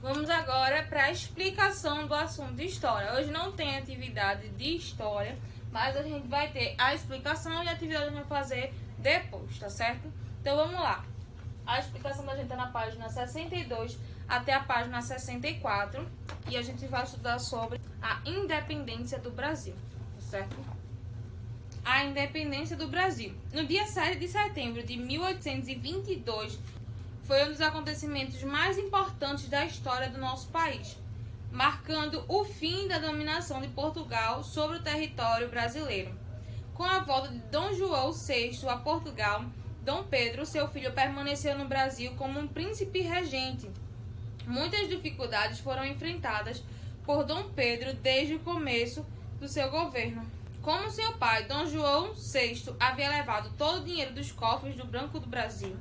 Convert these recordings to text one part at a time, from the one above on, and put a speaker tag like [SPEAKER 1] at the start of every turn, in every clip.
[SPEAKER 1] Vamos agora para a explicação do assunto de história. Hoje não tem atividade de história, mas a gente vai ter a explicação e a atividade a gente vai fazer depois, tá certo? Então vamos lá. A explicação da gente tá na página 62 até a página 64 e a gente vai estudar sobre a independência do Brasil, tá certo? A independência do Brasil. No dia 7 de setembro de 1822, foi um dos acontecimentos mais importantes da história do nosso país, marcando o fim da dominação de Portugal sobre o território brasileiro. Com a volta de Dom João VI a Portugal, Dom Pedro, seu filho, permaneceu no Brasil como um príncipe regente. Muitas dificuldades foram enfrentadas por Dom Pedro desde o começo do seu governo. Como seu pai, Dom João VI, havia levado todo o dinheiro dos cofres do Banco do Brasil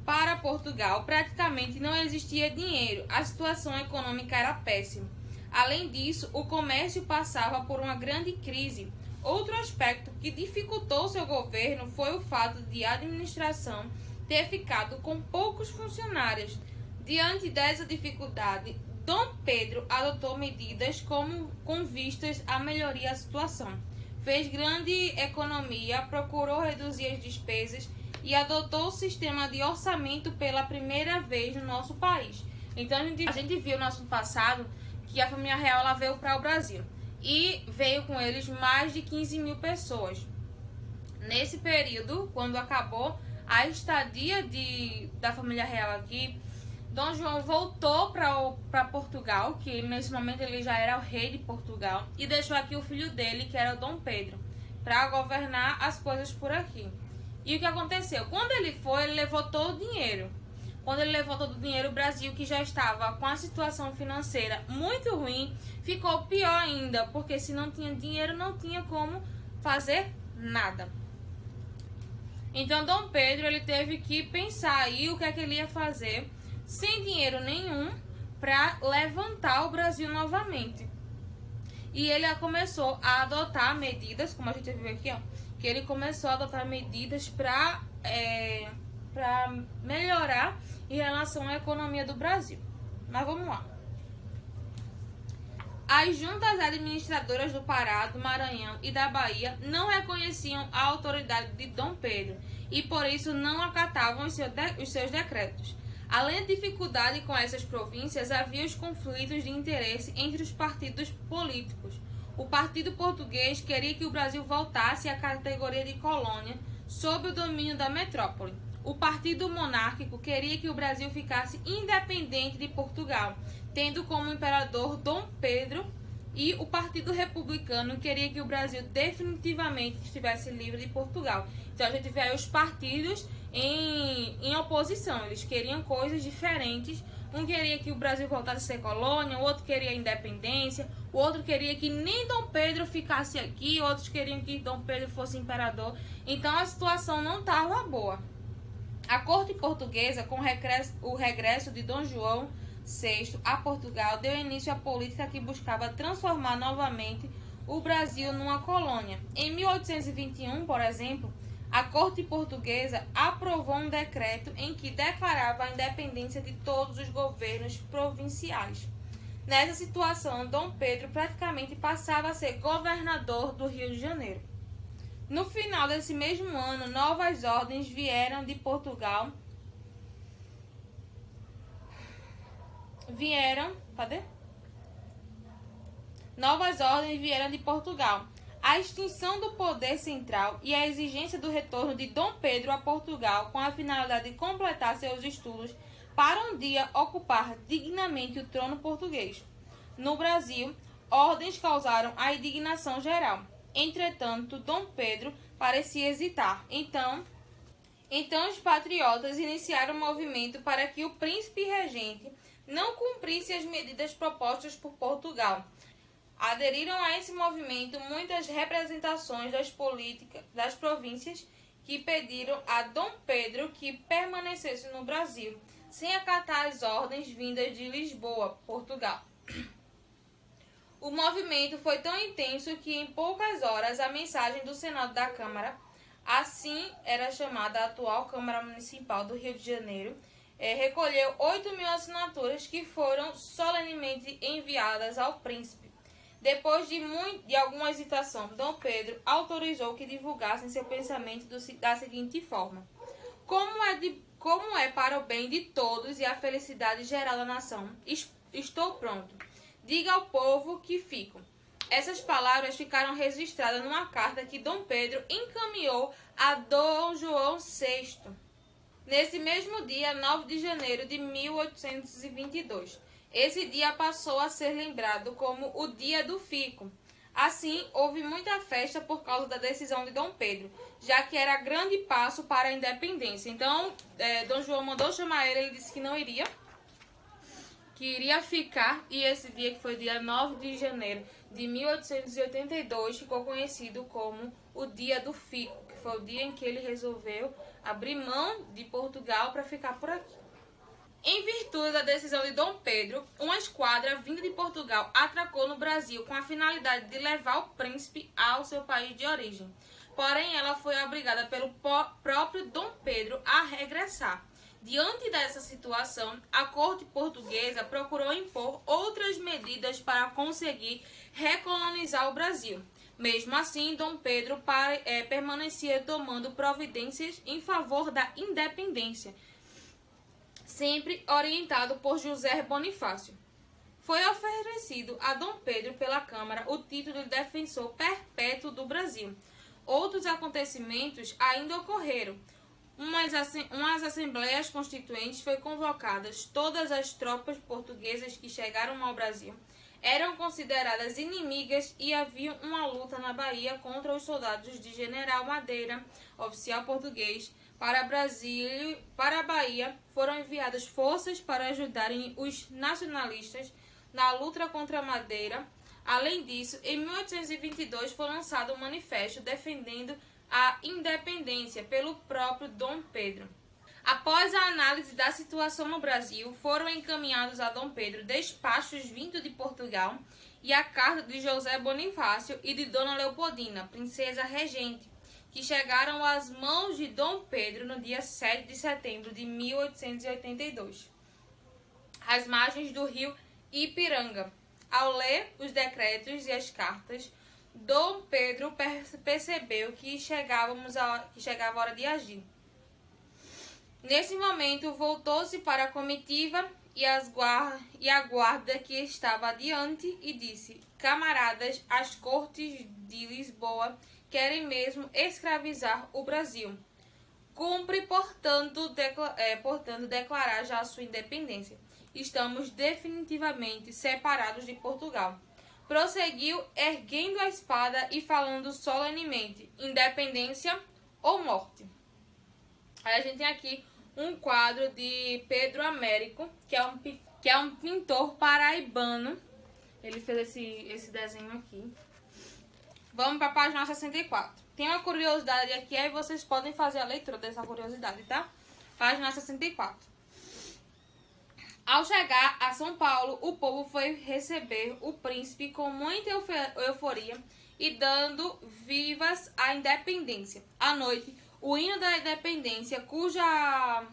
[SPEAKER 1] para Portugal, praticamente não existia dinheiro. A situação econômica era péssima. Além disso, o comércio passava por uma grande crise. Outro aspecto que dificultou seu governo foi o fato de a administração ter ficado com poucos funcionários. Diante dessa dificuldade, Dom Pedro adotou medidas com vistas à melhoria da situação. Fez grande economia, procurou reduzir as despesas e adotou o sistema de orçamento pela primeira vez no nosso país. Então a gente viu no nosso passado que a família real ela veio para o Brasil e veio com eles mais de 15 mil pessoas. Nesse período, quando acabou a estadia da família real aqui, Dom João voltou para Portugal, que nesse momento ele já era o rei de Portugal, e deixou aqui o filho dele, que era o Dom Pedro, para governar as coisas por aqui. E o que aconteceu? Quando ele foi, ele levou todo o dinheiro. Quando ele levou todo o dinheiro, o Brasil, que já estava com a situação financeira muito ruim, ficou pior ainda, porque se não tinha dinheiro, não tinha como fazer nada. Então, Dom Pedro ele teve que pensar aí o que é que ele ia fazer sem dinheiro nenhum para levantar o Brasil novamente. E ele começou a adotar medidas, como a gente viu aqui, ó, que ele começou a adotar medidas para melhorar em relação à economia do Brasil. Mas vamos lá. As juntas administradoras do Pará, do Maranhão e da Bahia não reconheciam a autoridade de Dom Pedro e por isso não acatavam os seus decretos. Além da dificuldade com essas províncias, havia os conflitos de interesse entre os partidos políticos. O Partido Português queria que o Brasil voltasse à categoria de colônia sob o domínio da metrópole. O Partido Monárquico queria que o Brasil ficasse independente de Portugal, tendo como imperador Dom Pedro, e o Partido Republicano queria que o Brasil definitivamente estivesse livre de Portugal. Então a gente vê aí os partidos em oposição, eles queriam coisas diferentes. Um queria que o Brasil voltasse a ser colônia, o outro queria a independência, o outro queria que nem Dom Pedro ficasse aqui, outros queriam que Dom Pedro fosse imperador. Então a situação não estava boa. A corte portuguesa, com o regresso de Dom João VI a Portugal, deu início à política que buscava transformar novamente o Brasil numa colônia. Em 1821, por exemplo, a corte portuguesa aprovou um decreto em que declarava a independência de todos os governos provinciais. Nessa situação, Dom Pedro praticamente passava a ser governador do Rio de Janeiro. No final desse mesmo ano, novas ordens vieram de Portugal. Novas ordens vieram de Portugal. A extinção do poder central e a exigência do retorno de Dom Pedro a Portugal com a finalidade de completar seus estudos para um dia ocupar dignamente o trono português. No Brasil, ordens causaram a indignação geral. Entretanto, Dom Pedro parecia hesitar. Então os patriotas iniciaram um movimento para que o príncipe regente não cumprisse as medidas propostas por Portugal. Aderiram a esse movimento muitas representações das províncias que pediram a Dom Pedro que permanecesse no Brasil, sem acatar as ordens vindas de Lisboa, Portugal. O movimento foi tão intenso que em poucas horas a mensagem do Senado da Câmara assim era chamada a atual Câmara Municipal do Rio de Janeiro, recolheu 8.000 assinaturas que foram solenemente enviadas ao príncipe. Depois de alguma hesitação, Dom Pedro autorizou que divulgassem seu pensamento da seguinte forma: como é para o bem de todos e a felicidade geral da nação, estou pronto. Diga ao povo que fico. Essas palavras ficaram registradas numa carta que Dom Pedro encaminhou a Dom João VI. Nesse mesmo dia, 9 de janeiro de 1822. Esse dia passou a ser lembrado como o Dia do Fico. Assim, houve muita festa por causa da decisão de Dom Pedro, já que era grande passo para a independência. Então, Dom João mandou chamar ele disse que não iria, que iria ficar, e esse dia, que foi dia 9 de janeiro de 1882, ficou conhecido como o Dia do Fico, que foi o dia em que ele resolveu abrir mão de Portugal para ficar por aqui. Em virtude da decisão de Dom Pedro, uma esquadra vinda de Portugal atracou no Brasil com a finalidade de levar o príncipe ao seu país de origem. Porém, ela foi obrigada pelo próprio Dom Pedro a regressar. Diante dessa situação, a corte portuguesa procurou impor outras medidas para conseguir recolonizar o Brasil. Mesmo assim, Dom Pedro permanecia tomando providências em favor da independência, sempre orientado por José Bonifácio. Foi oferecido a Dom Pedro pela Câmara o título de defensor perpétuo do Brasil. Outros acontecimentos ainda ocorreram. Umas assembleias constituintes foram convocadas. Todas as tropas portuguesas que chegaram ao Brasil eram consideradas inimigas e havia uma luta na Bahia contra os soldados de General Madeira, oficial português. Para a Bahia foram enviadas forças para ajudarem os nacionalistas na luta contra Madeira. Além disso, em 1822 foi lançado um manifesto defendendo a independência pelo próprio Dom Pedro. Após a análise da situação no Brasil, foram encaminhados a Dom Pedro despachos vindos de Portugal e a carta de José Bonifácio e de Dona Leopoldina, princesa regente, que chegaram às mãos de Dom Pedro no dia 7 de setembro de 1882, às margens do rio Ipiranga. Ao ler os decretos e as cartas, Dom Pedro percebeu que chegava a hora de agir. Nesse momento, voltou-se para a comitiva e a guarda que estava adiante e disse: camaradas, as cortes de Lisboa querem mesmo escravizar o Brasil. Cumpre, portanto, declarar já a sua independência. Estamos definitivamente separados de Portugal. Prosseguiu, erguendo a espada e falando solenemente: independência ou morte. Aí a gente tem aqui um quadro de Pedro Américo, que é um pintor paraibano. Ele fez esse desenho aqui. Vamos para a página 64. Tem uma curiosidade aqui, aí vocês podem fazer a leitura dessa curiosidade, tá? Página 64. Ao chegar a São Paulo, o povo foi receber o príncipe com muita euforia e dando vivas à independência. À noite, o hino da independência, cuja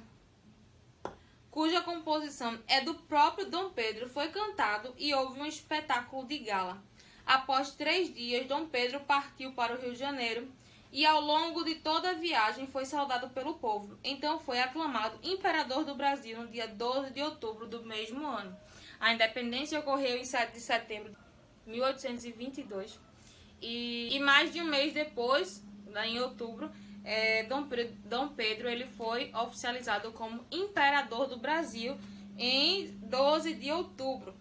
[SPEAKER 1] composição é do próprio Dom Pedro, foi cantado e houve um espetáculo de gala. Após 3 dias, Dom Pedro partiu para o Rio de Janeiro e ao longo de toda a viagem foi saudado pelo povo. Então foi aclamado imperador do Brasil no dia 12 de outubro do mesmo ano. A independência ocorreu em 7 de setembro de 1822 e mais de um mês depois, em outubro, Dom Pedro ele foi oficializado como imperador do Brasil em 12 de outubro.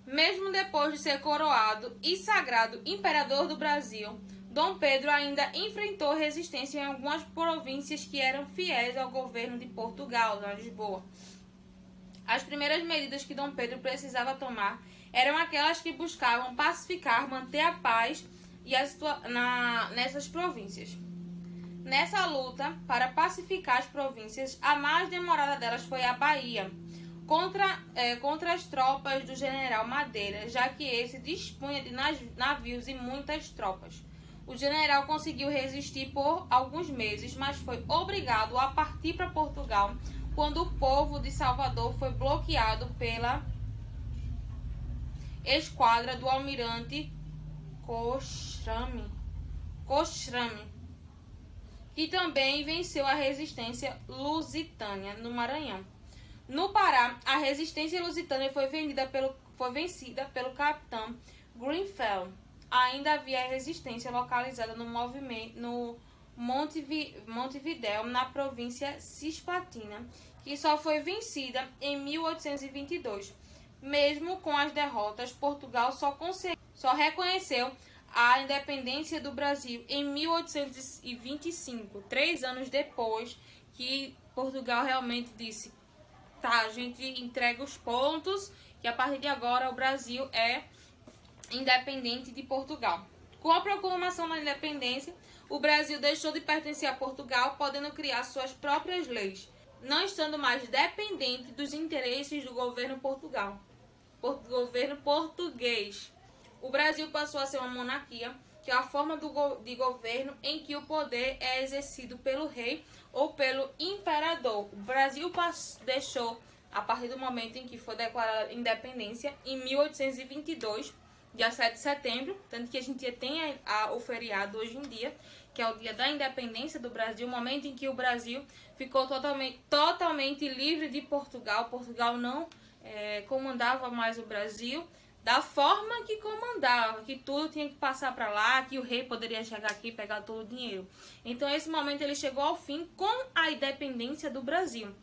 [SPEAKER 1] Mesmo depois de ser coroado e sagrado imperador do Brasil, Dom Pedro ainda enfrentou resistência em algumas províncias que eram fiéis ao governo de Portugal, na Lisboa. As primeiras medidas que Dom Pedro precisava tomar eram aquelas que buscavam pacificar, manter a paz nessas províncias. Nessa luta para pacificar as províncias, a mais demorada delas foi a Bahia, contra as tropas do general Madeira, já que esse dispunha de navios e muitas tropas. O general conseguiu resistir por alguns meses, mas foi obrigado a partir para Portugal quando o povo de Salvador foi bloqueado pela esquadra do almirante Cochrane, que também venceu a resistência lusitânia no Maranhão. No Pará, a resistência lusitânia foi vencida pelo capitão Grenfell. Ainda havia resistência localizada no Montevidéu, na província cisplatina, que só foi vencida em 1822. Mesmo com as derrotas, Portugal só reconheceu a independência do Brasil em 1825, 3 anos depois que Portugal realmente disse: tá, a gente entrega os pontos, que a partir de agora o Brasil é independente de Portugal. Com a proclamação da independência, o Brasil deixou de pertencer a Portugal, podendo criar suas próprias leis, não estando mais dependente dos interesses do governo português. O Brasil passou a ser uma monarquia, que é a forma de governo em que o poder é exercido pelo rei ou pelo imperador. O Brasil deixou, a partir do momento em que foi declarada independência, em 1822, dia 7 de setembro, tanto que a gente tem o feriado hoje em dia, que é o dia da independência do Brasil, o momento em que o Brasil ficou totalmente livre de Portugal. Portugal não comandava mais o Brasil da forma que comandava, que tudo tinha que passar para lá, que o rei poderia chegar aqui e pegar todo o dinheiro. Então esse momento ele chegou ao fim com a independência do Brasil,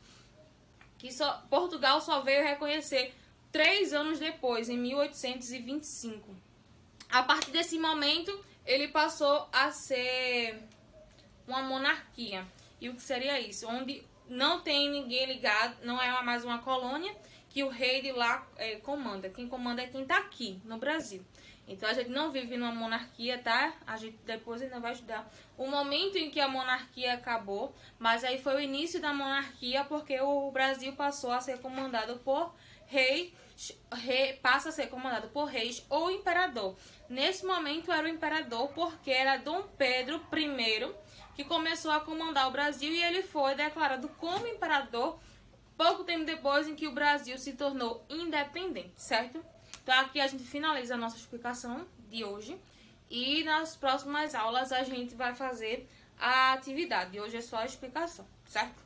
[SPEAKER 1] que Portugal só veio reconhecer 3 anos depois, em 1825. A partir desse momento, ele passou a ser uma monarquia. E o que seria isso? Onde não tem ninguém ligado, não é mais uma colônia, que o rei de lá comanda. Quem comanda é quem está aqui, no Brasil. Então, a gente não vive numa monarquia, tá? A gente depois ainda vai estudar o momento em que a monarquia acabou. Mas aí foi o início da monarquia, porque o Brasil passou a ser comandado por passa a ser comandado por reis ou imperador. Nesse momento era o imperador, porque era Dom Pedro I que começou a comandar o Brasil, e ele foi declarado como imperador pouco tempo depois em que o Brasil se tornou independente, certo? Então aqui a gente finaliza a nossa explicação de hoje, e nas próximas aulas a gente vai fazer a atividade. Hoje é só a explicação, certo?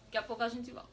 [SPEAKER 1] Daqui a pouco a gente volta.